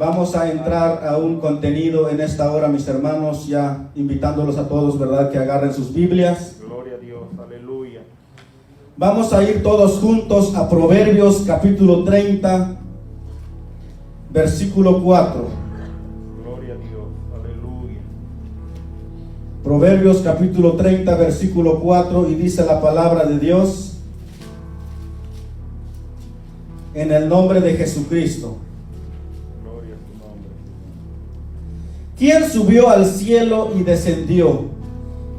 Vamos a entrar a un contenido en esta hora, mis hermanos, ya invitándolos a todos, ¿verdad?, que agarren sus Biblias. Gloria a Dios, aleluya. Vamos a ir todos juntos a Proverbios capítulo 30, versículo 4. Gloria a Dios, aleluya. Proverbios capítulo 30, versículo 4, y dice la palabra de Dios en el nombre de Jesucristo. Gloria a tu nombre. ¿Quién subió al cielo y descendió?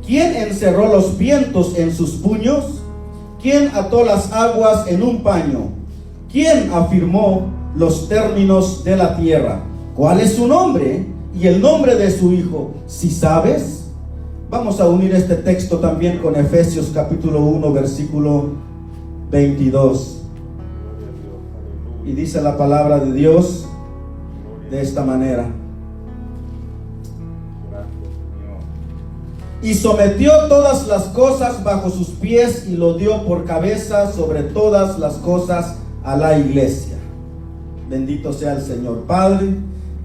¿Quién encerró los vientos en sus puños? ¿Quién ató las aguas en un paño? ¿Quién afirmó los términos de la tierra? ¿Cuál es su nombre y el nombre de su hijo? Si sabes. Vamos a unir este texto también con Efesios capítulo 1, versículo 22. Gloria a Dios, aleluya. Y dice la palabra de Dios Gloria de a esta manera. Gracias, Señor. Y sometió todas las cosas bajo sus pies y lo dio por cabeza sobre todas las cosas a la iglesia. Bendito sea el Señor. Padre,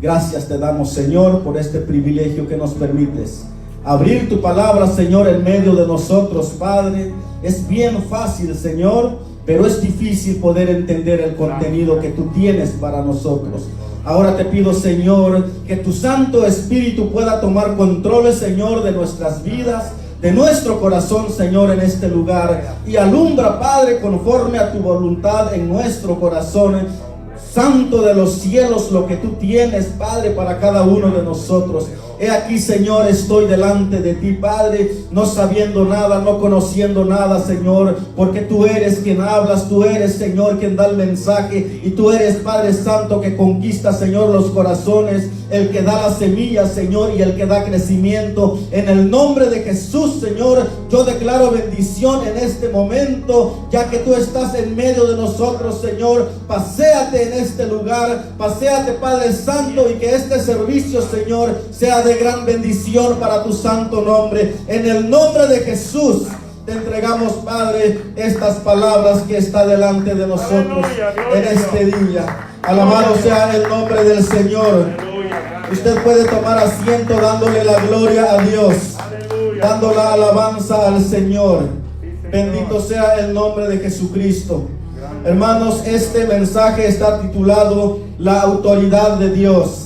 gracias te damos, Señor, por este privilegio que nos permites. Abrir tu palabra, Señor, en medio de nosotros, Padre. Es bien fácil, Señor, pero es difícil poder entender el contenido que tú tienes para nosotros. Ahora te pido, Señor, que tu Santo Espíritu pueda tomar control, Señor, de nuestras vidas, de nuestro corazón, Señor, en este lugar. Y alumbra, Padre, conforme a tu voluntad en nuestro corazón. Santo de los cielos, lo que tú tienes, Padre, para cada uno de nosotros. He aquí, Señor, estoy delante de ti, Padre, no sabiendo nada, no conociendo nada, Señor, porque tú eres quien hablas, tú eres, Señor, quien da el mensaje, y tú eres, Padre Santo, que conquista, Señor, los corazones, el que da la semilla, Señor, y el que da crecimiento. En el nombre de Jesús, Señor, yo declaro bendición en este momento, ya que tú estás en medio de nosotros, Señor. Paséate en este lugar, paséate, Padre Santo, y que este servicio, Señor, sea de gran bendición para tu santo nombre. En el nombre de Jesús te entregamos, Padre, estas palabras que está delante de nosotros. Aleluya, gloria en a este Dios. día. Alabado sea el nombre del Señor. Aleluya, gracias. Usted puede tomar asiento dándole la gloria a Dios, Aleluya. dando la alabanza al Señor. Sí, Señor. Bendito sea el nombre de Jesucristo. Grande. Hermanos, este mensaje está titulado La autoridad de Dios.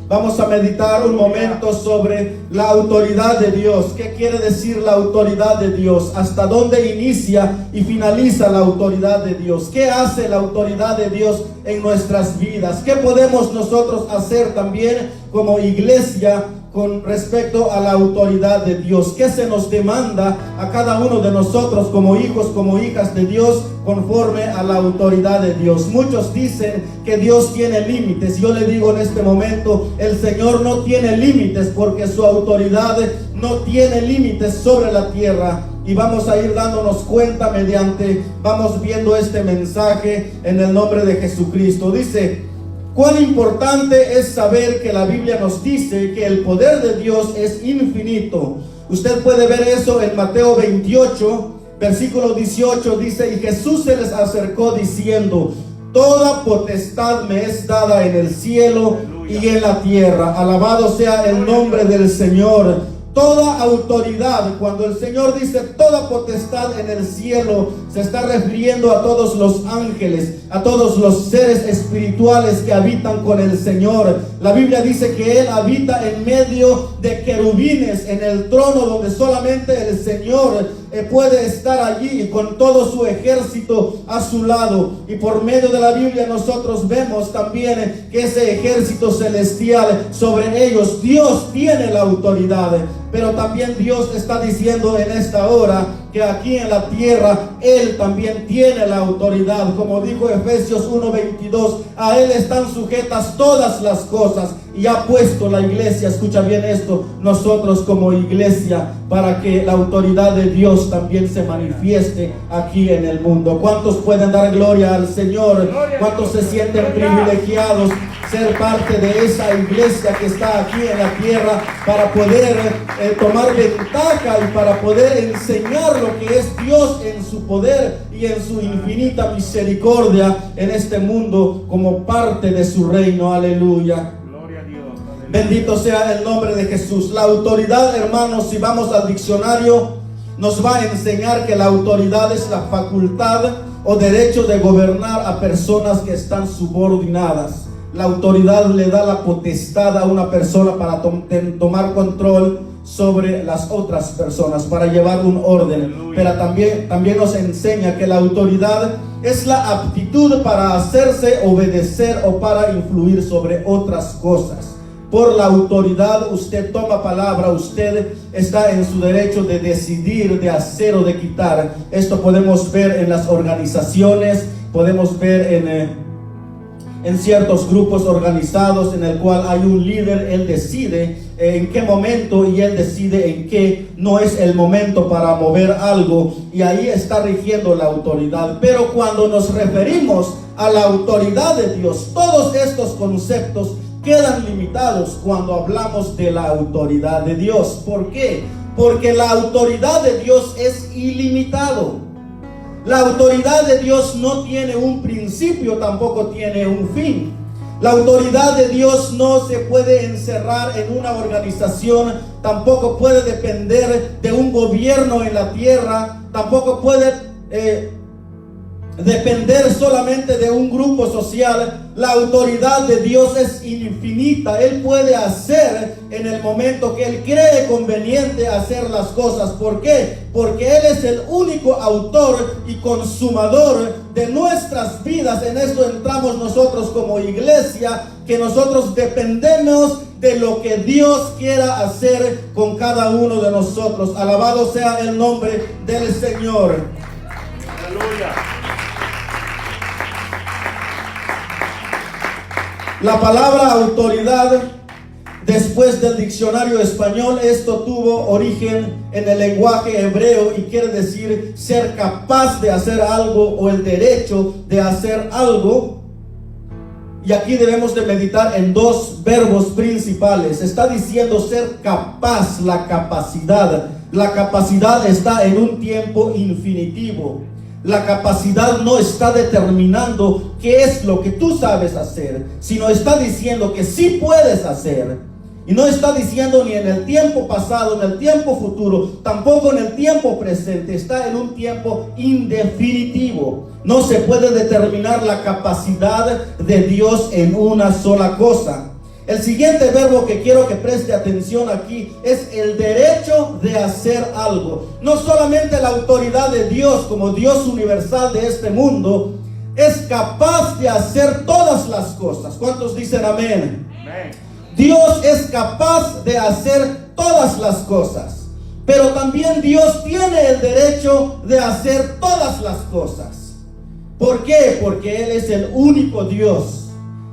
Vamos a meditar un momento sobre la autoridad de Dios. ¿Qué quiere decir la autoridad de Dios? ¿Hasta dónde inicia y finaliza la autoridad de Dios? ¿Qué hace la autoridad de Dios en nuestras vidas? ¿Qué podemos nosotros hacer también como iglesia con respecto a la autoridad de Dios? ¿Qué se nos demanda a cada uno de nosotros como hijos, como hijas de Dios, conforme a la autoridad de Dios? Muchos dicen que Dios tiene límites. Yo le digo en este momento, el Señor no tiene límites, porque su autoridad no tiene límites sobre la tierra. Y vamos a ir dándonos cuenta vamos viendo este mensaje en el nombre de Jesucristo. Dice: cuán importante es saber que la Biblia nos dice que el poder de Dios es infinito. Usted puede ver eso en Mateo 28, versículo 18, dice: y Jesús se les acercó diciendo: toda potestad me es dada en el cielo y en la tierra. Alabado sea el nombre del Señor. Toda autoridad, cuando el Señor dice toda potestad en el cielo, se está refiriendo a todos los ángeles, a todos los seres espirituales que habitan con el Señor. La Biblia dice que Él habita en medio de querubines, en el trono donde solamente el Señor puede estar allí con todo su ejército a su lado. Y por medio de la Biblia nosotros vemos también que ese ejército celestial, sobre ellos Dios tiene la autoridad. Pero también Dios está diciendo en esta hora que aquí en la tierra Él también tiene la autoridad. Como dijo Efesios 1:22, a Él están sujetas todas las cosas. y ha puesto la iglesia, escucha bien esto, nosotros como iglesia, para que la autoridad de Dios también se manifieste aquí en el mundo. ¿Cuántos pueden dar gloria al Señor? ¿Cuántos se sienten privilegiados ser parte de esa iglesia que está aquí en la tierra para poder tomar ventaja y para poder enseñar lo que es Dios en su poder y en su infinita misericordia en este mundo como parte de su reino? Aleluya. Gloria a Dios. Aleluya. Bendito sea el nombre de Jesús. La autoridad, hermanos, si vamos al diccionario, nos va a enseñar que la autoridad es la facultad o derecho de gobernar a personas que están subordinadas. La autoridad le da la potestad a una persona para tomar control sobre las otras personas, para llevar un orden. Aleluya. Pero también nos enseña que la autoridad es la aptitud para hacerse obedecer o para influir sobre otras cosas. Por la autoridad usted toma palabra, usted está en su derecho de decidir, de hacer o de quitar. Esto podemos ver en las organizaciones, podemos ver en ciertos grupos organizados en el cual hay un líder. Él decide en qué momento y él decide en qué no es el momento para mover algo, y ahí está rigiendo la autoridad. Pero cuando nos referimos a la autoridad de Dios, todos estos conceptos quedan limitados cuando hablamos de la autoridad de Dios. ¿Por qué? Porque la autoridad de Dios es ilimitado. La autoridad de Dios no tiene un principio, tampoco tiene un fin. La autoridad de Dios no se puede encerrar en una organización, tampoco puede depender de un gobierno en la tierra, tampoco puede depender solamente de un grupo social. La autoridad de Dios es infinita. Él puede hacer en el momento que Él cree conveniente hacer las cosas. ¿Por qué? Porque Él es el único autor y consumador de nuestras vidas. En esto entramos nosotros como iglesia, que nosotros dependemos de lo que Dios quiera hacer con cada uno de nosotros. Alabado sea el nombre del Señor. Aleluya. La palabra autoridad, después del diccionario español, esto tuvo origen en el lenguaje hebreo y quiere decir ser capaz de hacer algo o el derecho de hacer algo. Y aquí debemos de meditar en dos verbos principales. Está diciendo ser capaz, la capacidad. La capacidad está en un tiempo infinitivo. La capacidad no está determinando qué es lo que tú sabes hacer, sino está diciendo que sí puedes hacer. Y no está diciendo ni en el tiempo pasado, en el tiempo futuro, tampoco en el tiempo presente. Está en un tiempo indefinitivo. No se puede determinar la capacidad de Dios en una sola cosa. El siguiente verbo que quiero que preste atención aquí es el derecho de hacer algo. No solamente la autoridad de Dios como Dios universal de este mundo es capaz de hacer todas las cosas. ¿Cuántos dicen amén? Amén. Dios es capaz de hacer todas las cosas, pero también Dios tiene el derecho de hacer todas las cosas. ¿Por qué? Porque Él es el único Dios,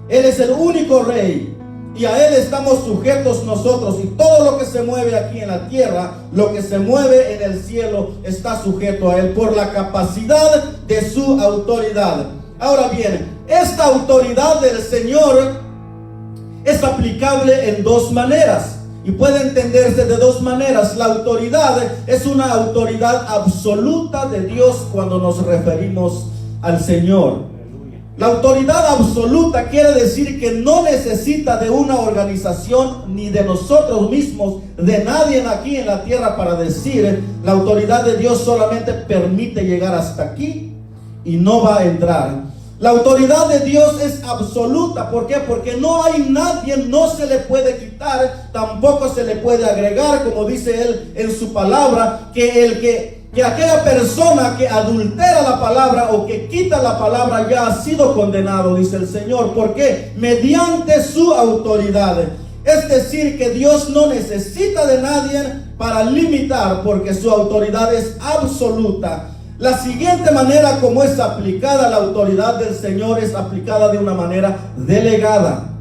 Él es el único Rey, y a Él estamos sujetos nosotros, y todo lo que se mueve aquí en la tierra, lo que se mueve en el cielo, está sujeto a Él por la capacidad de su autoridad. Ahora bien, esta autoridad del Señor es aplicable en dos maneras y puede entenderse de dos maneras. La autoridad es una autoridad absoluta de Dios cuando nos referimos al Señor. La autoridad absoluta quiere decir que no necesita de una organización ni de nosotros mismos, de nadie aquí en la tierra para decir, la autoridad de Dios solamente permite llegar hasta aquí y no va a entrar. La autoridad de Dios es absoluta. ¿Por qué? Porque no hay nadie, no se le puede quitar, tampoco se le puede agregar, como dice Él en su palabra, que aquella persona que adultera la palabra o que quita la palabra ya ha sido condenado, dice el Señor. ¿Por qué? Mediante su autoridad. Es decir, que Dios no necesita de nadie para limitar, porque su autoridad es absoluta. La siguiente manera como es aplicada la autoridad del Señor es aplicada de una manera delegada.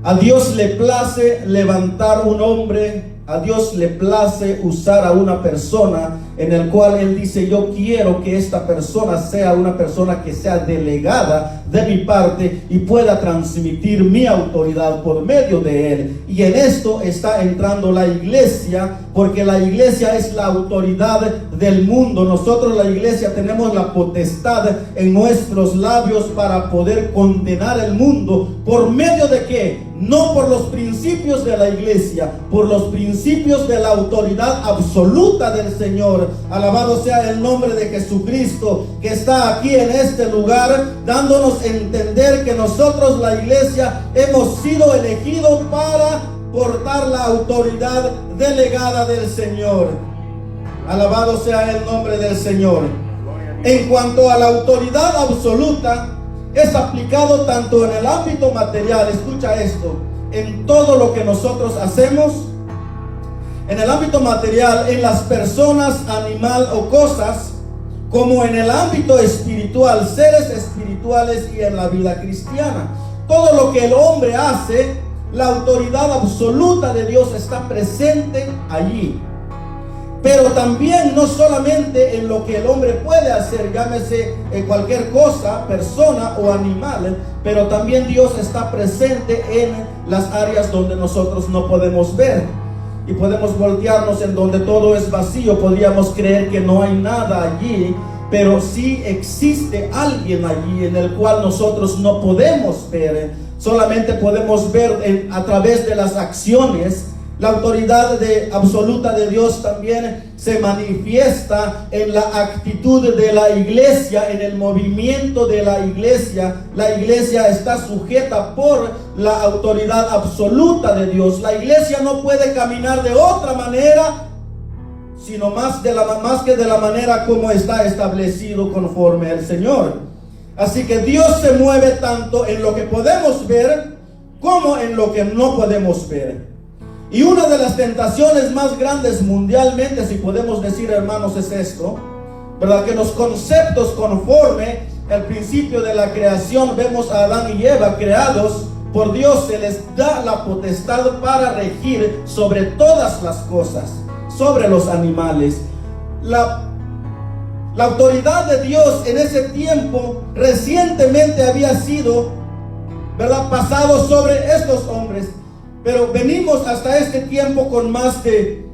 A Dios le place levantar un hombre, a Dios le place usar a una persona en el cual Él dice: yo quiero que esta persona sea una persona que sea delegada de mi parte y pueda transmitir mi autoridad por medio de Él. Y en esto está entrando la iglesia, porque la iglesia es la autoridad del mundo. Nosotros, la iglesia, tenemos la potestad en nuestros labios para poder condenar el mundo. ¿Por medio de qué? No por los principios de la iglesia, por los principios de la autoridad absoluta del Señor. Alabado sea el nombre de Jesucristo, que está aquí en este lugar, dándonos a entender que nosotros, la iglesia, hemos sido elegidos para portar la autoridad delegada del Señor. Alabado sea el nombre del Señor. En cuanto a la autoridad absoluta, es aplicado tanto en el ámbito material, escucha esto, en todo lo que nosotros hacemos, en el ámbito material, en las personas, animal o cosas, como en el ámbito espiritual, seres espirituales y en la vida cristiana. Todo lo que el hombre hace, la autoridad absoluta de Dios está presente allí. Pero también no solamente en lo que el hombre puede hacer, llámese cualquier cosa, persona o animal, pero también Dios está presente en las áreas donde nosotros no podemos ver. Y podemos voltearnos en donde todo es vacío, podríamos creer que no hay nada allí, pero sí existe alguien allí en el cual nosotros no podemos ver. Solamente podemos ver a través de las acciones. La autoridad absoluta de Dios también se manifiesta en la actitud de la iglesia, en el movimiento de la iglesia. La iglesia está sujeta por la autoridad absoluta de Dios. La iglesia no puede caminar de otra manera, sino más que de la manera como está establecido conforme al Señor. Así que Dios se mueve tanto en lo que podemos ver como en lo que no podemos ver. Y una de las tentaciones más grandes mundialmente, si podemos decir, hermanos, es esto, ¿verdad? Que los conceptos conforme el principio de la creación, vemos a Adán y Eva creados por Dios, se les da la potestad para regir sobre todas las cosas, sobre los animales. La autoridad de Dios en ese tiempo recientemente había sido, ¿verdad?, pasado sobre estos hombres. Pero venimos hasta este tiempo con más de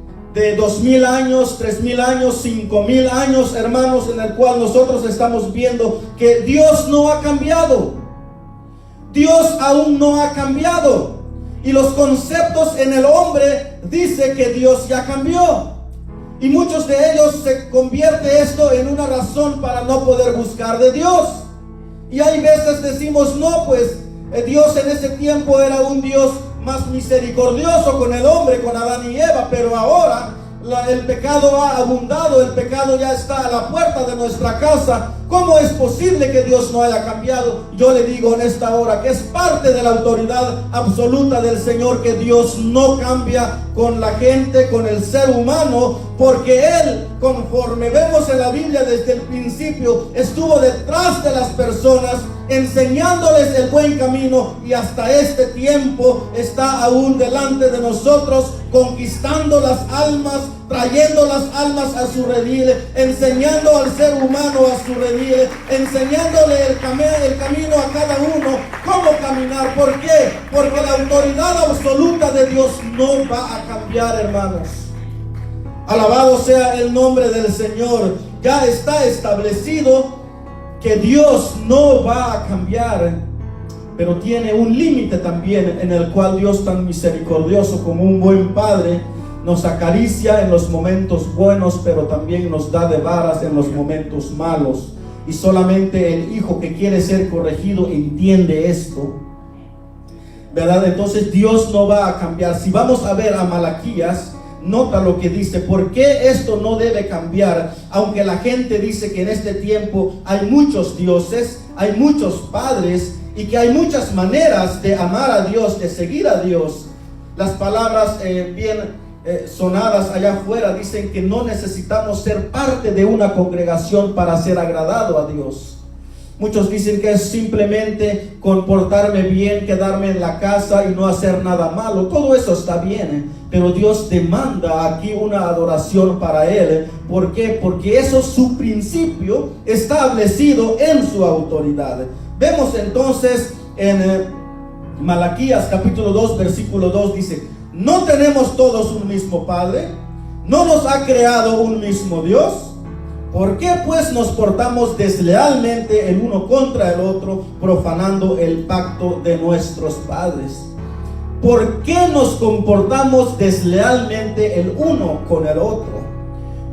2000 años, 3000 años, 5000 años, hermanos, en el cual nosotros estamos viendo que Dios no ha cambiado. Dios aún no ha cambiado. Y los conceptos en el hombre dice que Dios ya cambió. Y muchos de ellos se convierte esto en una razón para no poder buscar de Dios. Y hay veces decimos, no, pues Dios en ese tiempo era un Dios más misericordioso con el hombre, con Adán y Eva, pero ahora el pecado ha abundado, el pecado ya está a la puerta de nuestra casa. ¿Cómo es posible que Dios no haya cambiado? Yo le digo en esta hora que es parte de la autoridad absoluta del Señor, que Dios no cambia con la gente, con el ser humano, porque Él, conforme vemos en la Biblia desde el principio, estuvo detrás de las personas, enseñándoles el buen camino, y hasta este tiempo está aún delante de nosotros, conquistando las almas, trayendo las almas a su redil, enseñando al ser humano a su redil, enseñándole el camino a cada uno, cómo caminar. ¿Por qué? Porque la autoridad absoluta de Dios no va a cambiar, hermanos. Alabado sea el nombre del Señor. Ya está establecido que Dios no va a cambiar, pero tiene un límite también, en el cual Dios, tan misericordioso como un buen padre, nos acaricia en los momentos buenos, pero también nos da de varas en los momentos malos. Y solamente el hijo que quiere ser corregido entiende esto, ¿verdad? Entonces Dios no va a cambiar. Si vamos a ver a Malaquías, nota lo que dice. ¿Por qué esto no debe cambiar? Aunque la gente dice que en este tiempo hay muchos dioses, hay muchos padres, y que hay muchas maneras de amar a Dios, de seguir a Dios. Las palabras bien sonadas allá afuera dicen que no necesitamos ser parte de una congregación para ser agradado a Dios. Muchos dicen que es simplemente comportarme bien, quedarme en la casa y no hacer nada malo. Todo eso está bien, pero Dios demanda aquí una adoración para Él. ¿Por qué? Porque eso es su principio establecido en su autoridad. Vemos entonces en Malaquías capítulo 2 versículo 2 dice: ¿no tenemos todos un mismo Padre? ¿No nos ha creado un mismo Dios? ¿Por qué pues nos portamos deslealmente el uno contra el otro, profanando el pacto de nuestros padres? ¿Por qué nos comportamos deslealmente el uno con el otro?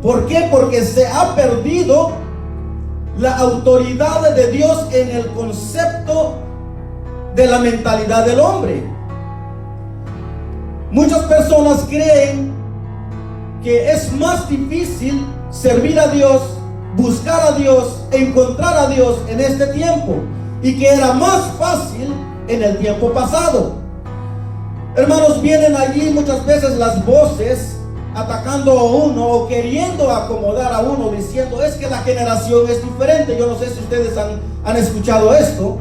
¿Por qué? Porque se ha perdido la autoridad de Dios en el concepto de la mentalidad del hombre. Muchas personas creen que es más difícil servir a Dios, buscar a Dios, encontrar a Dios en este tiempo, y que era más fácil en el tiempo pasado. Hermanos, vienen allí muchas veces las voces atacando a uno o queriendo acomodar a uno, diciendo: es que la generación es diferente. Yo no sé si ustedes han escuchado esto.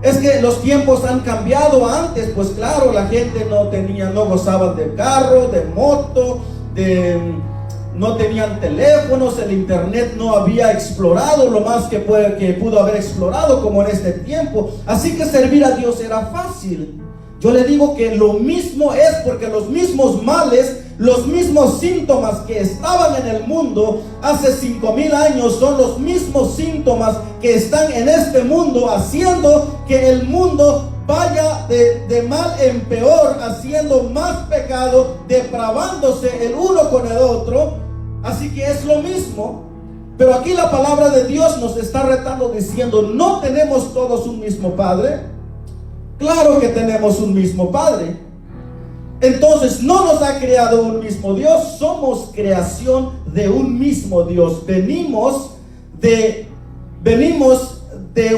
Es que los tiempos han cambiado. Antes, pues claro, la gente no gozaba de carro, de moto, no tenían teléfonos, el internet no había explorado lo más que pudo haber explorado como en este tiempo. Así que servir a Dios era fácil. Yo le digo que lo mismo es, porque los mismos males, los mismos síntomas que estaban en el mundo hace 5,000 años son los mismos síntomas que están en este mundo, haciendo que el mundo vaya de mal en peor, haciendo más pecado, depravándose el uno con el otro. Así que es lo mismo. Pero aquí la palabra de Dios nos está retando diciendo: ¿no tenemos todos un mismo Padre? Claro que tenemos un mismo Padre. Entonces no nos ha creado un mismo Dios, somos creación de un mismo Dios. Venimos de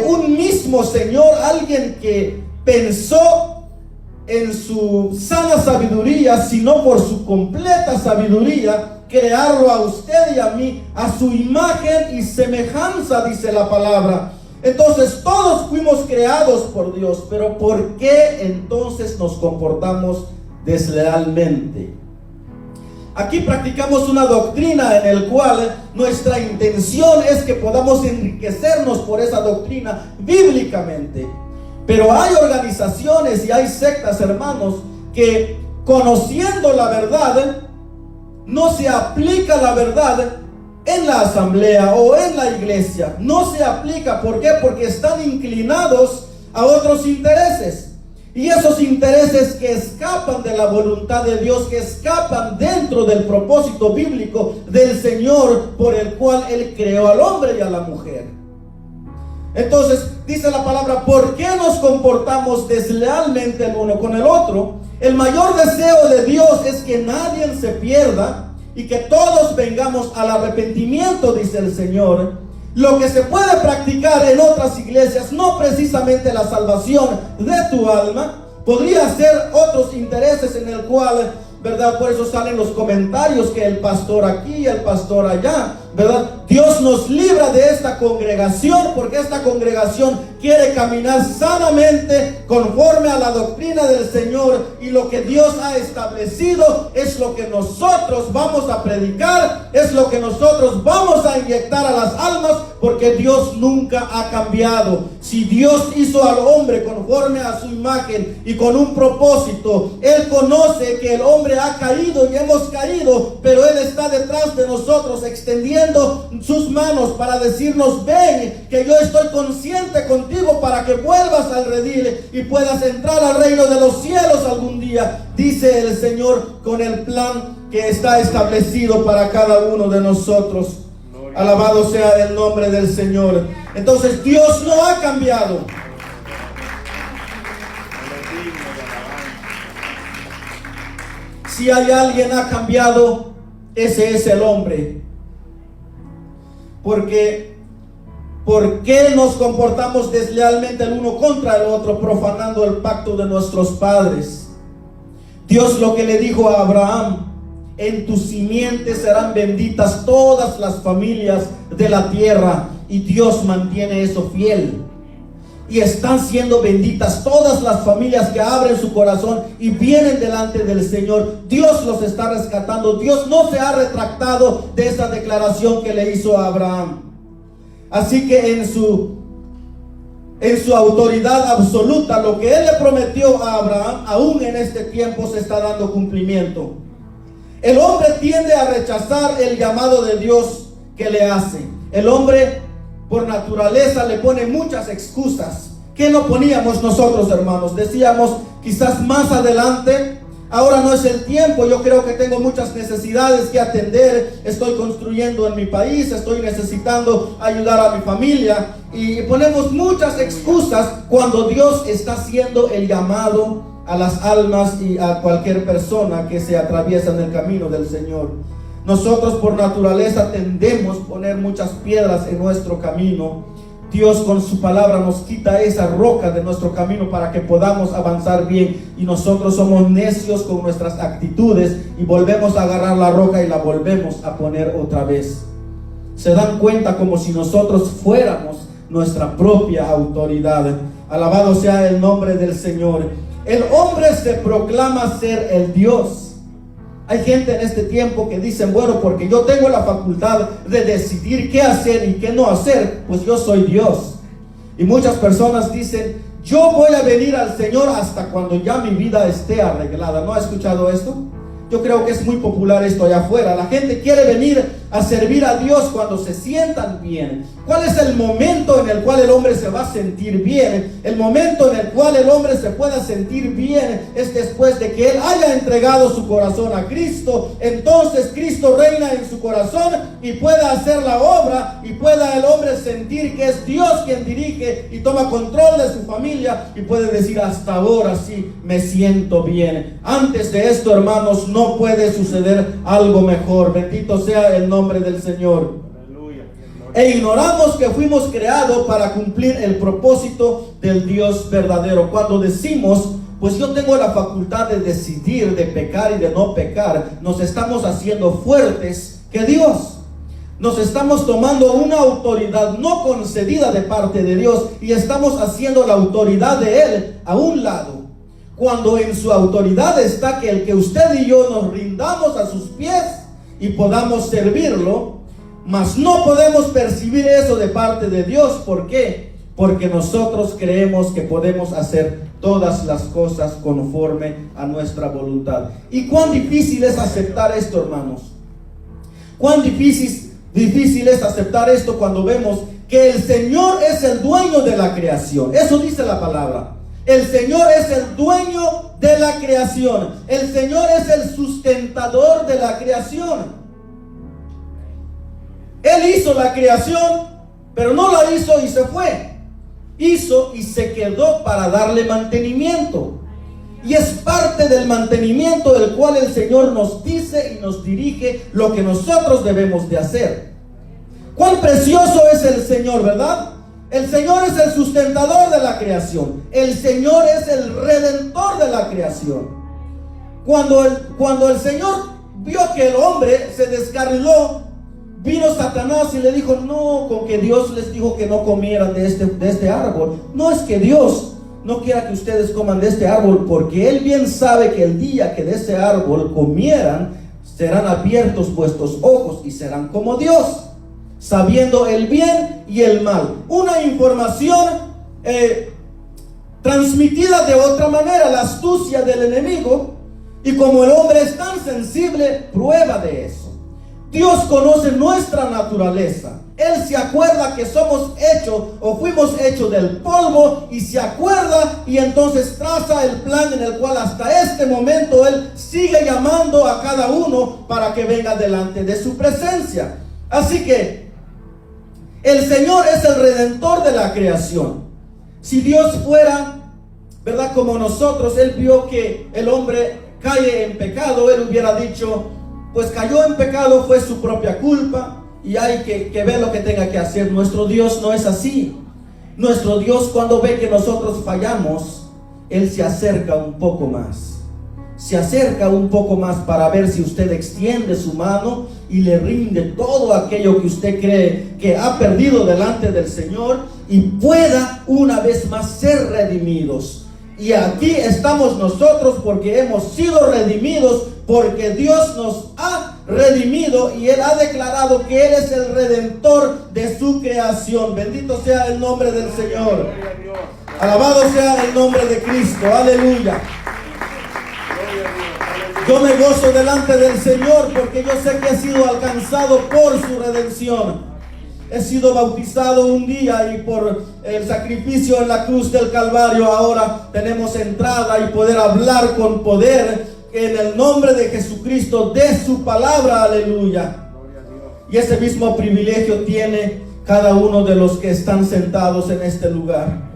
un mismo Señor, alguien que pensó en su sana sabiduría, sino por su completa sabiduría, crearlo a usted y a mí a su imagen y semejanza, dice la palabra. Entonces todos fuimos creados por Dios, pero ¿por qué entonces nos comportamos deslealmente? Aquí practicamos una doctrina en el cual nuestra intención es que podamos enriquecernos por esa doctrina bíblicamente. Pero hay organizaciones y hay sectas, hermanos, que conociendo la verdad, no se aplica la verdad en la asamblea o en la iglesia. No se aplica. ¿Por qué? Porque están inclinados a otros intereses. Y esos intereses que escapan de la voluntad de Dios, que escapan dentro del propósito bíblico del Señor, por el cual Él creó al hombre y a la mujer. Entonces dice la palabra: ¿por qué nos comportamos deslealmente el uno con el otro? El mayor deseo de Dios es que nadie se pierda y que todos vengamos al arrepentimiento, dice el Señor. Lo que se puede practicar en otras iglesias, no precisamente la salvación de tu alma, podría ser otros intereses en el cual, ¿verdad? Por eso salen los comentarios que el pastor aquí, el pastor allá, ¿verdad? Dios nos libra de esta congregación, porque esta congregación quiere caminar sanamente conforme a la doctrina del Señor, y lo que Dios ha establecido es lo que nosotros vamos a predicar, es lo que nosotros vamos a inyectar a las almas, porque Dios nunca ha cambiado. Si Dios hizo al hombre conforme a su imagen y con un propósito, Él conoce que el hombre ha caído y hemos caído, pero Él está detrás de nosotros extendiendo sus manos para decirnos: ven, que yo estoy consciente contigo para que vuelvas al redil y puedas entrar al reino de los cielos algún día, dice el Señor, con el plan que está establecido para cada uno de nosotros. Alabado sea el nombre del Señor. Entonces Dios no ha cambiado. Si hay alguien ha cambiado, ese es el hombre. Porque ¿por qué nos comportamos deslealmente el uno contra el otro, profanando el pacto de nuestros padres? Dios lo que le dijo a Abraham: en tu simiente serán benditas todas las familias de la tierra. y Dios mantiene eso fiel. Y están siendo benditas todas las familias que abren su corazón y vienen delante del Señor. Dios los está rescatando. Dios no se ha retractado de esa declaración que le hizo a Abraham. Así que en su autoridad absoluta, lo que Él le prometió a Abraham, aún en este tiempo se está dando cumplimiento. El hombre tiende a rechazar el llamado de Dios que le hace. El hombre por naturaleza le pone muchas excusas. ¿Qué no poníamos nosotros, hermanos? Decíamos, quizás más adelante, ahora no es el tiempo, yo creo que tengo muchas necesidades que atender, estoy construyendo en mi país, estoy necesitando ayudar a mi familia, y ponemos muchas excusas cuando Dios está haciendo el llamado a las almas y a cualquier persona que se atraviesa en el camino del Señor. Nosotros por naturaleza tendemos a poner muchas piedras en nuestro camino. Dios con su palabra nos quita esa roca de nuestro camino para que podamos avanzar bien, y nosotros somos necios con nuestras actitudes y volvemos a agarrar la roca y la volvemos a poner otra vez. Se dan cuenta como si nosotros fuéramos nuestra propia autoridad. Alabado sea el nombre del Señor. El hombre se proclama ser el Dios. Hay gente en este tiempo que dicen, bueno, porque yo tengo la facultad de decidir qué hacer y qué no hacer, pues yo soy Dios. Y muchas personas dicen, yo voy a venir al Señor hasta cuando ya mi vida esté arreglada. ¿No ha escuchado esto? Yo creo que es muy popular esto allá afuera. La gente quiere venir a servir a Dios cuando se sientan bien. ¿Cuál es el momento en el cual el hombre se va a sentir bien? El momento en el cual el hombre se pueda sentir bien es después de que él haya entregado su corazón a Cristo. Entonces Cristo reina en su corazón y pueda hacer la obra, y pueda el hombre sentir que es Dios quien dirige y toma control de su familia, y puede decir, hasta ahora sí me siento bien. Antes de esto, hermanos, no puede suceder algo mejor. Bendito sea el nombre del Señor. Aleluya. E ignoramos que fuimos creados para cumplir el propósito del Dios verdadero. Cuando decimos, pues yo tengo la facultad de decidir, de pecar y de no pecar, nos estamos haciendo fuertes que Dios. Nos estamos tomando una autoridad no concedida de parte de Dios y estamos haciendo la autoridad de Él a un lado. Cuando en su autoridad está que el que usted y yo nos rindamos a sus pies y podamos servirlo, mas no podemos percibir eso de parte de Dios. ¿Por qué? Porque nosotros creemos que podemos hacer todas las cosas conforme a nuestra voluntad. ¿Y cuán difícil es aceptar esto, hermanos? Cuán difícil es aceptar esto cuando vemos que el Señor es el dueño de la creación. Eso dice la palabra. El Señor es el dueño de la creación. El Señor es el sustentador de la creación. Él hizo la creación, pero no la hizo y se fue. Hizo y se quedó para darle mantenimiento. Y es parte del mantenimiento del cual el Señor nos dice y nos dirige lo que nosotros debemos de hacer. Cuán precioso es el Señor, ¿verdad? El Señor es el sustentador de la creación. El Señor es el redentor de la creación. Cuando el Señor vio que el hombre se descarriló, vino Satanás y le dijo, no, con que Dios les dijo que no comieran de este árbol. No es que Dios no quiera que ustedes coman de este árbol, porque Él bien sabe que el día que de ese árbol comieran, serán abiertos vuestros ojos y serán como Dios, sabiendo el bien y el mal. Una información transmitida de otra manera, la astucia del enemigo. Y como el hombre es tan sensible, prueba de eso. Dios conoce nuestra naturaleza. Él se acuerda que somos hechos o fuimos hechos del polvo, y se acuerda y entonces traza el plan en el cual hasta este momento Él sigue llamando a cada uno para que venga delante de su presencia. Así que el Señor es el redentor de la creación. Si Dios fuera, ¿verdad?, como nosotros, Él vio que el hombre cae en pecado, Él hubiera dicho, pues cayó en pecado, fue su propia culpa y hay que ver lo que tenga que hacer. Nuestro Dios no es así. Nuestro Dios, cuando ve que nosotros fallamos, Él se acerca un poco más. Se acerca un poco más para ver si usted extiende su mano y le rinde todo aquello que usted cree que ha perdido delante del Señor y pueda una vez más ser redimidos. Y aquí estamos nosotros porque hemos sido redimidos, porque Dios nos ha redimido y Él ha declarado que Él es el redentor de su creación. Bendito sea el nombre del Señor. Alabado sea el nombre de Cristo. Aleluya. Yo me gozo delante del Señor porque yo sé que he sido alcanzado por su redención. He sido bautizado un día y por el sacrificio en la cruz del Calvario ahora tenemos entrada y poder hablar con poder en el nombre de Jesucristo, de su palabra. Aleluya. Y ese mismo privilegio tiene cada uno de los que están sentados en este lugar.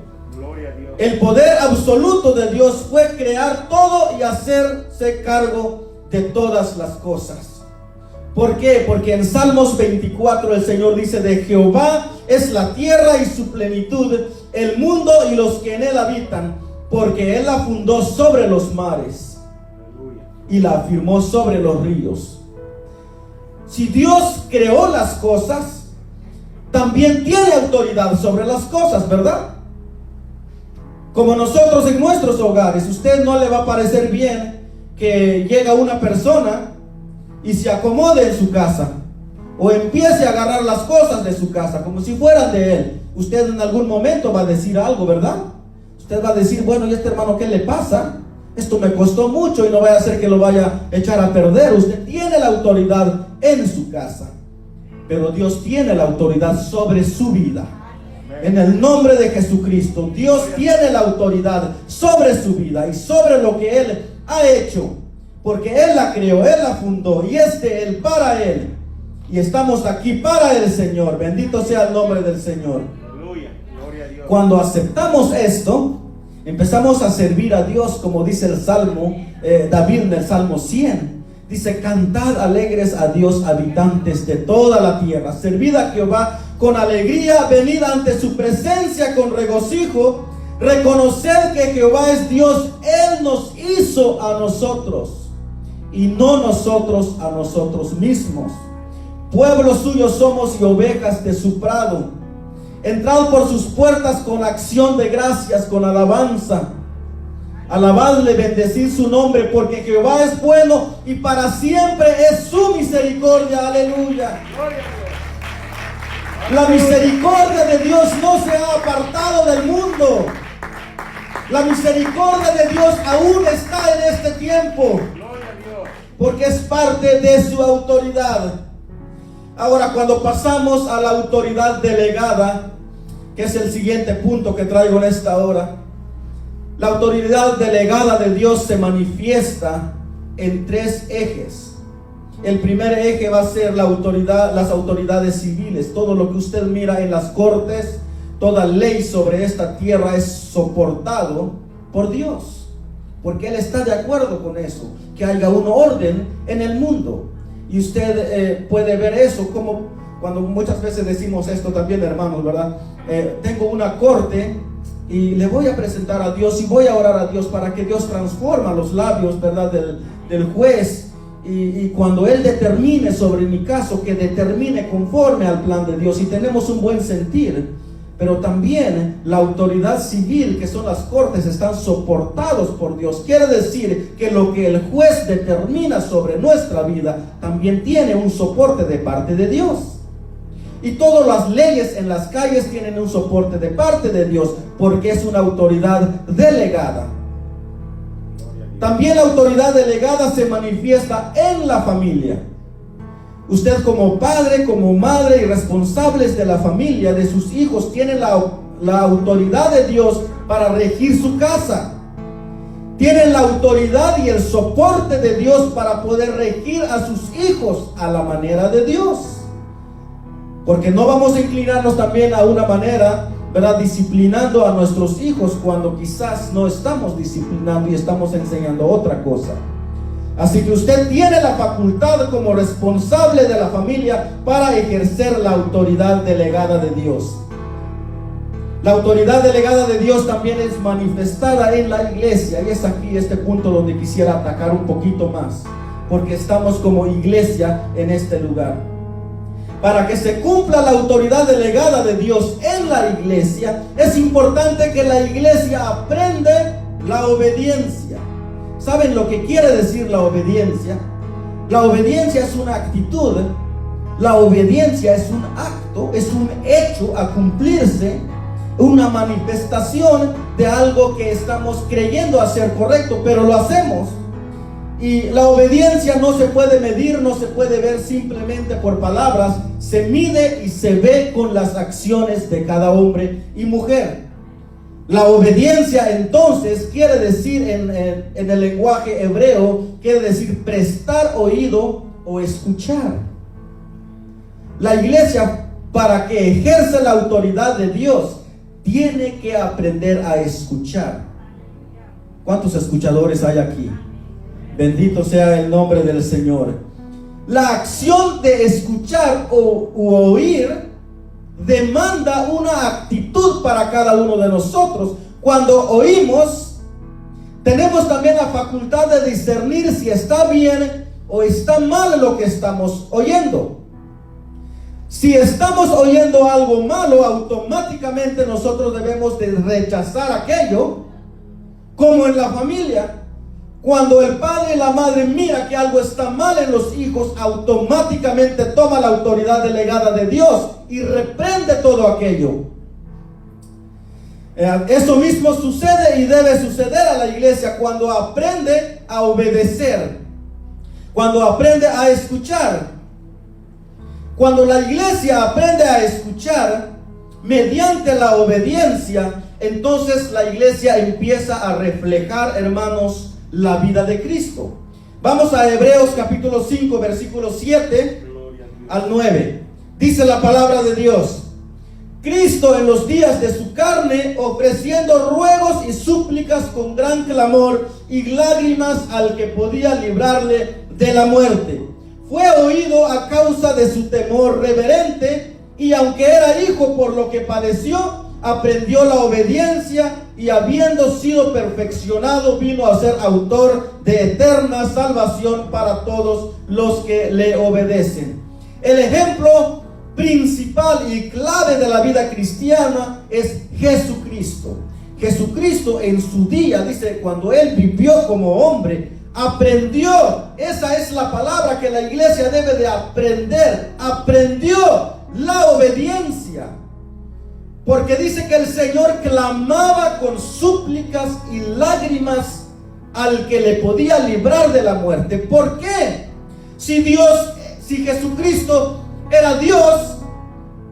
El poder absoluto de Dios fue crear todo y hacerse cargo de todas las cosas. ¿Por qué? Porque en Salmos 24 el Señor dice: de Jehová es la tierra y su plenitud, el mundo y los que en él habitan, porque Él la fundó sobre los mares y la afirmó sobre los ríos. Si Dios creó las cosas, también tiene autoridad sobre las cosas, ¿verdad? Como nosotros en nuestros hogares, usted no le va a parecer bien que llega una persona y se acomode en su casa o empiece a agarrar las cosas de su casa como si fueran de él. Usted en algún momento va a decir algo, ¿verdad? Usted va a decir: bueno, ¿y este hermano qué le pasa? Esto me costó mucho y no vaya a ser que lo vaya a echar a perder. Usted tiene la autoridad en su casa, pero Dios tiene la autoridad sobre su vida. En el nombre de Jesucristo, Dios tiene la autoridad sobre su vida y sobre lo que Él ha hecho, porque Él la creó, Él la fundó y es de Él, para Él. Y estamos aquí para el Señor. Bendito sea el nombre del Señor. Aleluya. Gloria a Dios. Cuando aceptamos esto, empezamos a servir a Dios, como dice el Salmo, David en el Salmo 100. Dice: cantad alegres a Dios, habitantes de toda la tierra. Servid a Jehová con alegría, venid ante su presencia con regocijo. Reconoced que Jehová es Dios. Él nos hizo a nosotros y no nosotros a nosotros mismos. Pueblo suyo somos y ovejas de su prado. Entrad por sus puertas con acción de gracias, con alabanza. Alabadle, bendecid su nombre, porque Jehová es bueno y para siempre es su misericordia. Aleluya. La misericordia de Dios no se ha apartado del mundo. La misericordia de Dios aún está en este tiempo, porque es parte de su autoridad. Ahora, cuando pasamos a la autoridad delegada, que es el siguiente punto que traigo en esta hora, la autoridad delegada de Dios se manifiesta en tres ejes. El primer eje va a ser la autoridad, las autoridades civiles. Todo lo que usted mira en las cortes, toda ley sobre esta tierra es soportado por Dios, porque Él está de acuerdo con eso, que haya un orden en el mundo. Y usted puede ver eso como cuando muchas veces decimos esto también, hermanos, ¿verdad? Tengo una corte y le voy a presentar a Dios y voy a orar a Dios para que Dios transforme los labios, ¿verdad?, del juez. Y cuando Él determine sobre mi caso, que determine conforme al plan de Dios, y tenemos un buen sentir. Pero también la autoridad civil, que son las cortes, están soportados por Dios. Quiere decir que lo que el juez determina sobre nuestra vida también tiene un soporte de parte de Dios. Y todas las leyes en las calles tienen un soporte de parte de Dios, porque es una autoridad delegada. También la autoridad delegada se manifiesta en la familia. Usted como padre, como madre y responsables de la familia, de sus hijos, tienen la autoridad de Dios para regir su casa. Tienen la autoridad y el soporte de Dios para poder regir a sus hijos a la manera de Dios. Porque no vamos a inclinarnos también a una manera, ¿verdad?, disciplinando a nuestros hijos cuando quizás no estamos disciplinando y estamos enseñando otra cosa. Así que usted tiene la facultad como responsable de la familia para ejercer la autoridad delegada de Dios. La autoridad delegada de Dios también es manifestada en la iglesia, y es aquí este punto donde quisiera atacar un poquito más, porque estamos como iglesia en este lugar. Para que se cumpla la autoridad delegada de Dios en la iglesia, es importante que la iglesia aprenda la obediencia. ¿Saben lo que quiere decir la obediencia? La obediencia es una actitud, la obediencia es un acto, es un hecho a cumplirse, una manifestación de algo que estamos creyendo hacer correcto, pero lo hacemos. Y la obediencia no se puede medir, no se puede ver simplemente por palabras, se mide y se ve con las acciones de cada hombre y mujer. La obediencia entonces quiere decir en el lenguaje hebreo, quiere decir prestar oído o escuchar. La iglesia, para que ejerza la autoridad de Dios, tiene que aprender a escuchar. ¿Cuántos escuchadores hay aquí? Bendito sea el nombre del Señor. La acción de escuchar u oír demanda una actitud para cada uno de nosotros. Cuando oímos, tenemos también la facultad de discernir si está bien o está mal lo que estamos oyendo. Si estamos oyendo algo malo, automáticamente nosotros debemos de rechazar aquello, como en la familia. Cuando el padre y la madre mira que algo está mal en los hijos, automáticamente toma la autoridad delegada de Dios y reprende todo aquello. Eso mismo sucede y debe suceder a la iglesia cuando aprende a obedecer, cuando aprende a escuchar. Cuando la iglesia aprende a escuchar mediante la obediencia, entonces la iglesia empieza a reflejar, hermanos, la vida de Cristo. Vamos a Hebreos capítulo 5, versículos 7 al 9. Dice la palabra de Dios: Cristo en los días de su carne, ofreciendo ruegos y súplicas con gran clamor y lágrimas al que podía librarle de la muerte, fue oído a causa de su temor reverente, y aunque era hijo por lo que padeció, aprendió la obediencia, y habiendo sido perfeccionado, vino a ser autor de eterna salvación para todos los que le obedecen. El ejemplo principal y clave de la vida cristiana es Jesucristo. Jesucristo en su día, dice, cuando él vivió como hombre, aprendió, esa es la palabra que la iglesia debe de aprender, aprendió la obediencia. Porque dice que el Señor clamaba con súplicas y lágrimas al que le podía librar de la muerte. ¿Por qué? Si Jesucristo era Dios,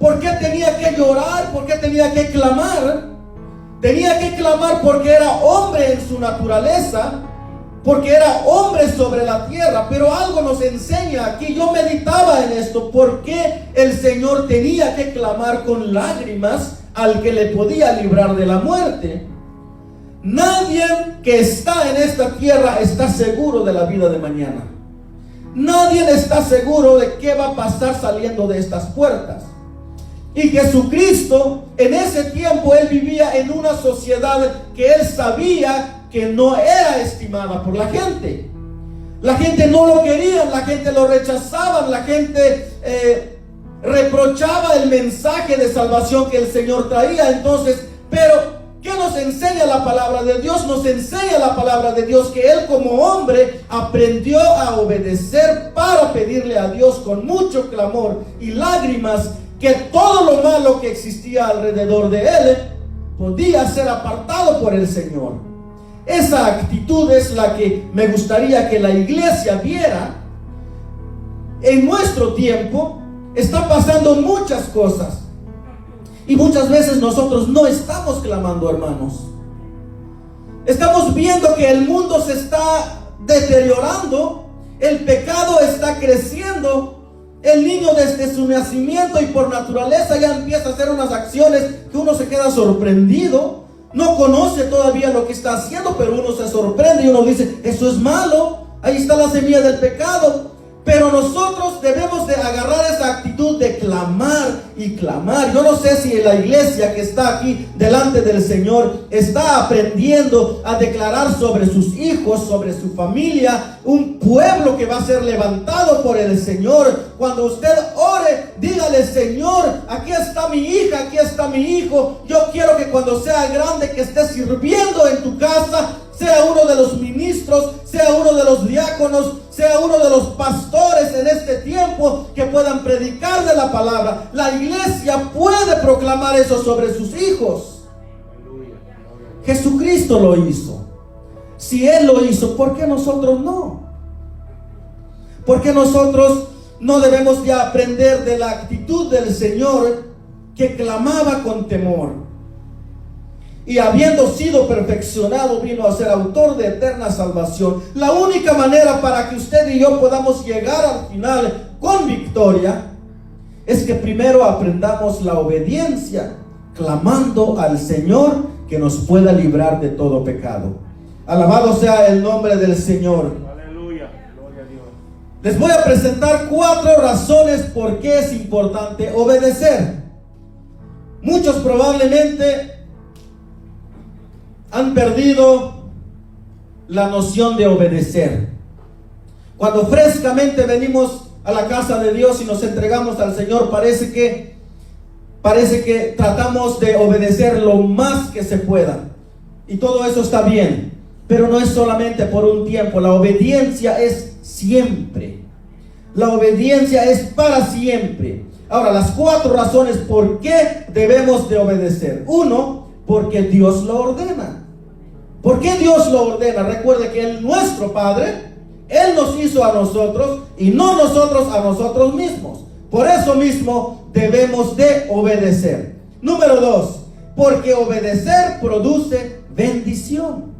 ¿por qué tenía que llorar? ¿Por qué tenía que clamar? Tenía que clamar porque era hombre en su naturaleza, porque era hombre sobre la tierra. Pero algo nos enseña aquí, yo meditaba en esto, ¿por qué el Señor tenía que clamar con lágrimas al que le podía librar de la muerte? Nadie que está en esta tierra está seguro de la vida de mañana. Nadie está seguro de qué va a pasar saliendo de estas puertas. Y Jesucristo, en ese tiempo, él vivía en una sociedad que él sabía que no era estimada por la gente. La gente no lo quería, la gente lo rechazaba, la gente reprochaba el mensaje de salvación que el Señor traía. Entonces, pero ¿qué nos enseña la palabra de Dios? Nos enseña la palabra de Dios que él como hombre aprendió a obedecer para pedirle a Dios con mucho clamor y lágrimas que todo lo malo que existía alrededor de él podía ser apartado por el Señor. Esa actitud es la que me gustaría que la iglesia viera. En nuestro tiempo están pasando muchas cosas y muchas veces nosotros no estamos clamando, hermanos. Estamos viendo que el mundo se está deteriorando, el pecado está creciendo. El niño desde su nacimiento y por naturaleza ya empieza a hacer unas acciones que uno se queda sorprendido. No conoce todavía lo que está haciendo, pero uno se sorprende y uno dice, eso es malo, ahí está la semilla del pecado. Pero nosotros debemos de agarrar esa actitud de clamar y clamar. Yo no sé si la iglesia que está aquí delante del Señor está aprendiendo a declarar sobre sus hijos, sobre su familia, un pueblo que va a ser levantado por el Señor. Cuando usted ore, dígale: Señor, aquí está mi hija, aquí está mi hijo. Yo quiero que cuando sea grande, que esté sirviendo en tu casa, sea uno de los ministros, sea uno de los diáconos, sea uno de los pastores en este tiempo, que puedan predicar de la palabra. La iglesia puede proclamar eso sobre sus hijos. Jesucristo lo hizo. Si Él lo hizo, ¿por qué nosotros no? ¿Por qué nosotros no debemos ya aprender de la actitud del Señor, que clamaba con temor? Y habiendo sido perfeccionado, vino a ser autor de eterna salvación. La única manera para que usted y yo podamos llegar al final con victoria es que primero aprendamos la obediencia, clamando al Señor que nos pueda librar de todo pecado. Alabado sea el nombre del Señor. Aleluya, gloria a Dios. Les voy a presentar 4 razones por qué es importante obedecer. Muchos probablemente han perdido la noción de obedecer. Cuando frescamente venimos a la casa de Dios y nos entregamos al Señor, parece que tratamos de obedecer lo más que se pueda, y todo eso está bien, pero no es solamente por un tiempo. La obediencia es siempre. La obediencia es para siempre. Ahora, las 4 razones por qué debemos de obedecer. 1, porque Dios lo ordena. ¿Por qué Dios lo ordena? Recuerde que Él, nuestro Padre, Él nos hizo a nosotros y no nosotros a nosotros mismos. Por eso mismo debemos de obedecer. Número 2, porque obedecer produce bendición.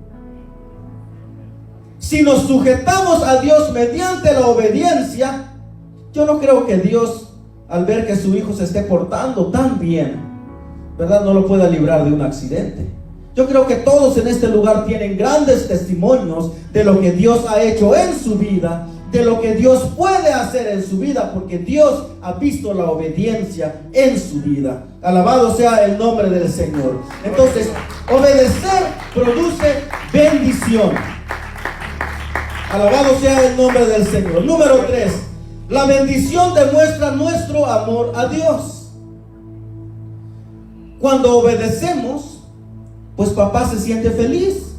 Si nos sujetamos a Dios mediante la obediencia, yo no creo que Dios, al ver que su hijo se esté portando tan bien, ¿verdad?, no lo pueda librar de un accidente. Yo creo que todos en este lugar tienen grandes testimonios de lo que Dios ha hecho en su vida, de lo que Dios puede hacer en su vida, porque Dios ha visto la obediencia en su vida. Alabado sea el nombre del Señor. Entonces, obedecer produce bendición. Alabado sea el nombre del Señor. Número 3, la bendición demuestra nuestro amor a Dios. Cuando obedecemos, pues papá se siente feliz,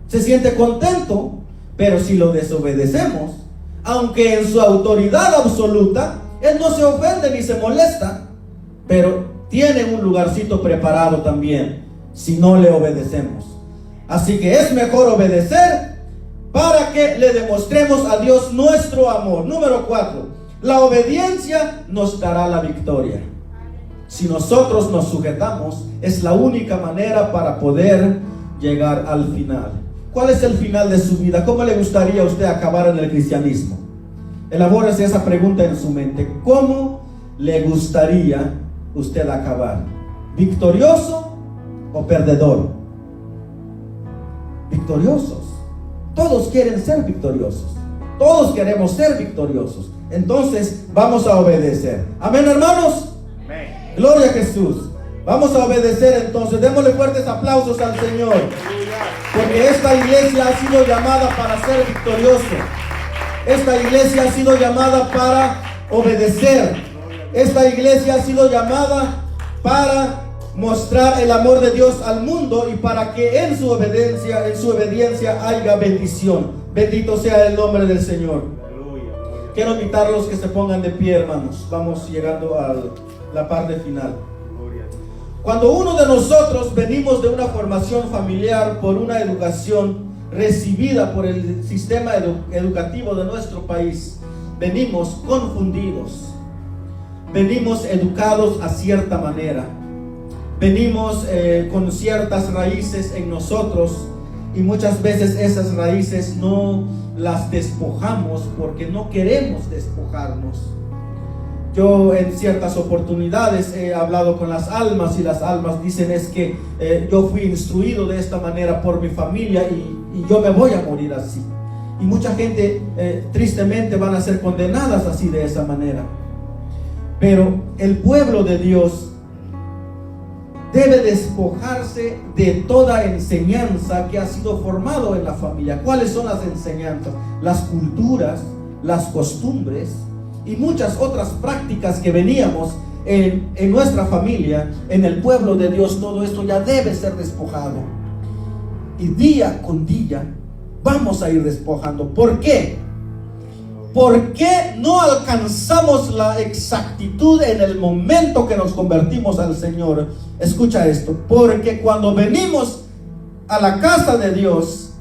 se siente contento. Pero si lo desobedecemos, aunque en su autoridad absoluta, Él no se ofende ni se molesta, pero tiene un lugarcito preparado también si no le obedecemos. Así que es mejor obedecer para que le demostremos a Dios nuestro amor. Número 4, la obediencia nos dará la victoria. Si nosotros nos sujetamos, es la única manera para poder llegar al final. ¿Cuál es el final de su vida? ¿Cómo le gustaría a usted acabar en el cristianismo? Elabórese esa pregunta en su mente. ¿Cómo le gustaría usted acabar? ¿Victorioso o perdedor? Victoriosos. Todos quieren ser victoriosos. Todos queremos ser victoriosos. Entonces vamos a obedecer. Amén, hermanos. Gloria a Jesús. Vamos a obedecer entonces. Démosle fuertes aplausos al Señor, porque esta iglesia ha sido llamada para ser victorioso. Esta iglesia ha sido llamada para obedecer. Esta iglesia ha sido llamada para mostrar el amor de Dios al mundo, y para que en su obediencia haya bendición. Bendito sea el nombre del Señor. Quiero invitarlos que se pongan de pie, hermanos. Vamos llegando a la parte final. Cuando uno de nosotros venimos de una formación familiar, por una educación recibida por el sistema educativo de nuestro país, venimos confundidos, venimos educados a cierta manera, venimos con ciertas raíces en nosotros, y muchas veces esas raíces no las despojamos porque no queremos despojarnos. Yo en ciertas oportunidades he hablado con las almas, y las almas dicen es que yo fui instruido de esta manera por mi familia, y yo me voy a morir así. Y mucha gente tristemente van a ser condenadas así, de esa manera. Pero el pueblo de Dios debe despojarse de toda enseñanza que ha sido formado en la familia. ¿Cuáles son las enseñanzas? Las culturas, las costumbres y muchas otras prácticas que veníamos en nuestra familia, en el pueblo de Dios. Todo esto ya debe ser despojado. Y día con día vamos a ir despojando. ¿Por qué? ¿Por qué no alcanzamos la exactitud en el momento que nos convertimos al Señor? Escucha esto. Porque cuando venimos a la casa de Dios,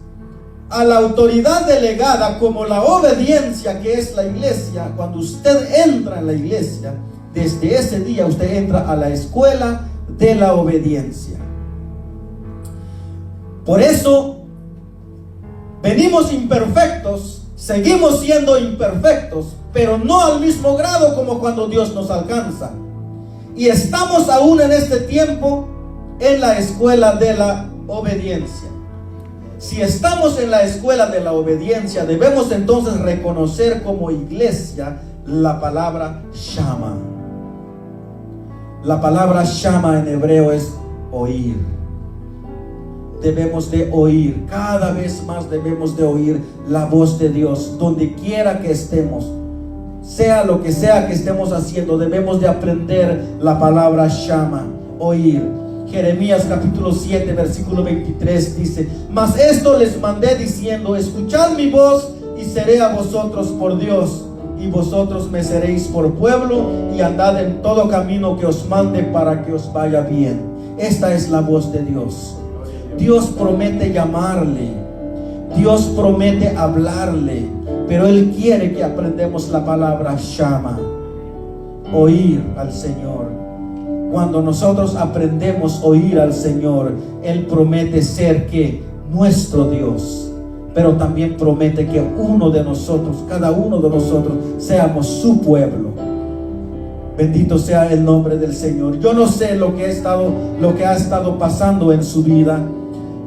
a la autoridad delegada como la obediencia, que es la iglesia, cuando usted entra en la iglesia, desde ese día usted entra a la escuela de la obediencia. Por eso venimos imperfectos. Seguimos siendo imperfectos, pero no al mismo grado como cuando Dios nos alcanza. Y estamos aún en este tiempo en la escuela de la obediencia. Si estamos en la escuela de la obediencia, debemos entonces reconocer como iglesia la palabra Shama. La palabra Shama en hebreo es oír. Debemos de oír, cada vez más debemos de oír la voz de Dios, donde quiera que estemos, sea lo que sea que estemos haciendo, debemos de aprender la palabra Shama, oír. Jeremías capítulo 7 versículo 23 dice: mas esto les mandé diciendo, escuchad mi voz y seré a vosotros por Dios, y vosotros me seréis por pueblo, y andad en todo camino que os mande para que os vaya bien. Esta es la voz de Dios. Dios promete llamarle, Dios promete hablarle, pero Él quiere que aprendamos la palabra Shama, oír al Señor. Cuando nosotros aprendemos a oír al Señor, Él promete ser que nuestro Dios, pero también promete que uno de nosotros, cada uno de nosotros, seamos su pueblo. Bendito sea el nombre del Señor. Yo no sé lo que ha estado pasando en su vida.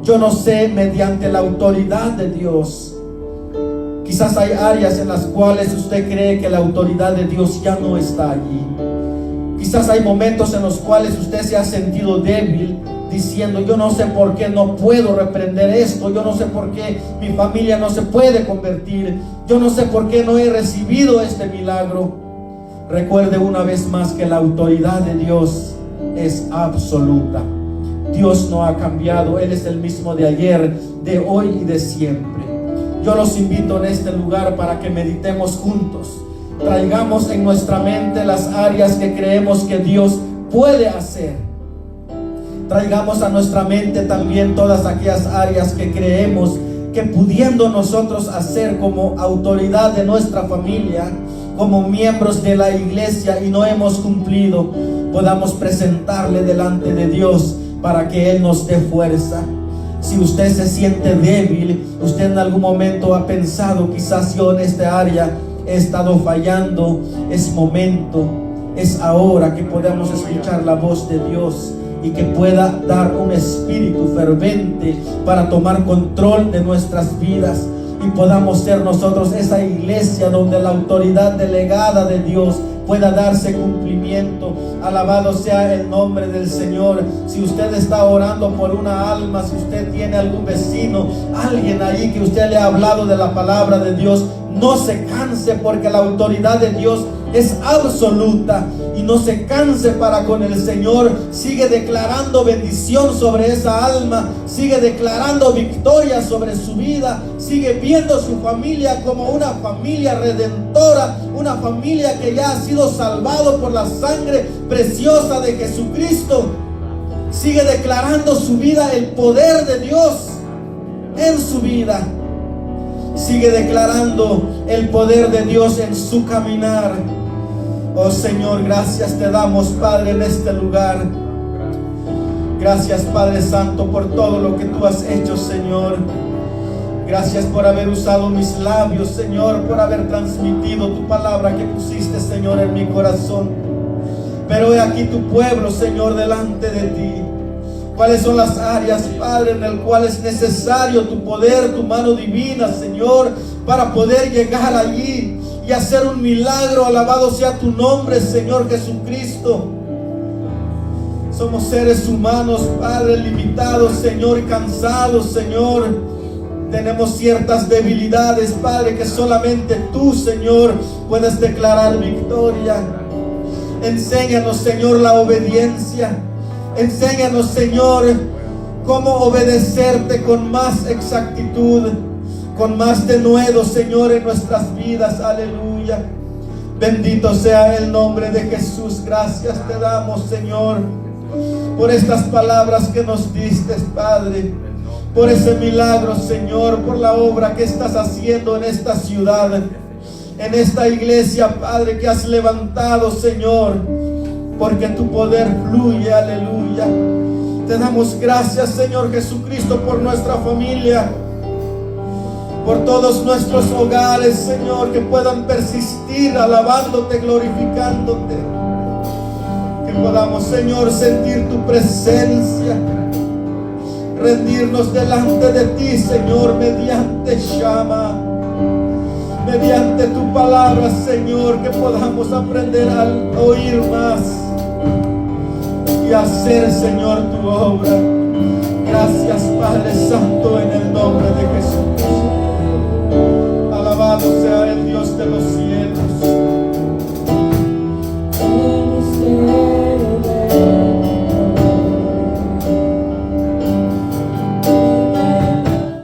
Yo no sé, mediante la autoridad de Dios, quizás hay áreas en las cuales usted cree que la autoridad de Dios ya no está allí. Quizás hay momentos en los cuales usted se ha sentido débil, diciendo: yo no sé por qué no puedo reprender esto, yo no sé por qué mi familia no se puede convertir, yo no sé por qué no he recibido este milagro. Recuerde una vez más que la autoridad de Dios es absoluta. Dios no ha cambiado, Él es el mismo de ayer, de hoy y de siempre. Yo los invito en este lugar para que meditemos juntos. Traigamos en nuestra mente las áreas que creemos que Dios puede hacer. Traigamos a nuestra mente también todas aquellas áreas que creemos que, pudiendo nosotros hacer como autoridad de nuestra familia, como miembros de la iglesia, y no hemos cumplido, podamos presentarle delante de Dios para que Él nos dé fuerza. Si usted se siente débil, usted en algún momento ha pensado: quizás yo en esta área he estado fallando, es momento, es ahora que podamos escuchar la voz de Dios y que pueda dar un espíritu fervente para tomar control de nuestras vidas, y podamos ser nosotros esa iglesia donde la autoridad delegada de Dios pueda darse cumplimiento. Alabado sea el nombre del Señor. Si usted está orando por una alma, si usted tiene algún vecino, alguien allí que usted le ha hablado de la palabra de Dios, no se canse, porque la autoridad de Dios es absoluta, y no se canse para con el Señor. Sigue declarando bendición sobre esa alma, sigue declarando victoria sobre su vida, sigue viendo su familia como una familia redentora, una familia que ya ha sido salvado por la sangre preciosa de Jesucristo. Sigue declarando su vida, el poder de Dios en su vida. Sigue declarando el poder de Dios en su caminar. Oh Señor, gracias te damos, Padre, en este lugar. Gracias, Padre Santo, por todo lo que tú has hecho, Señor. Gracias por haber usado mis labios, Señor, por haber transmitido tu palabra que pusiste, Señor, en mi corazón. Pero he aquí tu pueblo, Señor, delante de ti. cuáles son las áreas, Padre, en el cual es necesario tu poder, tu mano divina, Señor, para poder llegar allí y hacer un milagro. Alabado sea tu nombre, Señor Jesucristo. Somos seres humanos, Padre, limitados, Señor, y cansados, Señor. Tenemos ciertas debilidades, Padre, que solamente tú, Señor, puedes declarar victoria. Enséñanos, Señor, la obediencia. Enséñanos, Señor, cómo obedecerte con más exactitud, con más denuedo, Señor, en nuestras vidas. Aleluya. Bendito sea el nombre de Jesús. Gracias te damos, Señor, por estas palabras que nos diste, Padre, por ese milagro, Señor, por la obra que estás haciendo en esta ciudad, en esta iglesia, Padre, que has levantado, Señor, porque tu poder fluye. Aleluya. Te damos gracias, Señor Jesucristo, por nuestra familia, por todos nuestros hogares, Señor, que puedan persistir alabándote, glorificándote. Que podamos, Señor, sentir tu presencia, rendirnos delante de ti, Señor, mediante Shama, mediante tu palabra, Señor, que podamos aprender a oír más y hacer, Señor, tu obra. Gracias, Padre Santo, en el nombre de Jesús. Alabado sea el Dios de los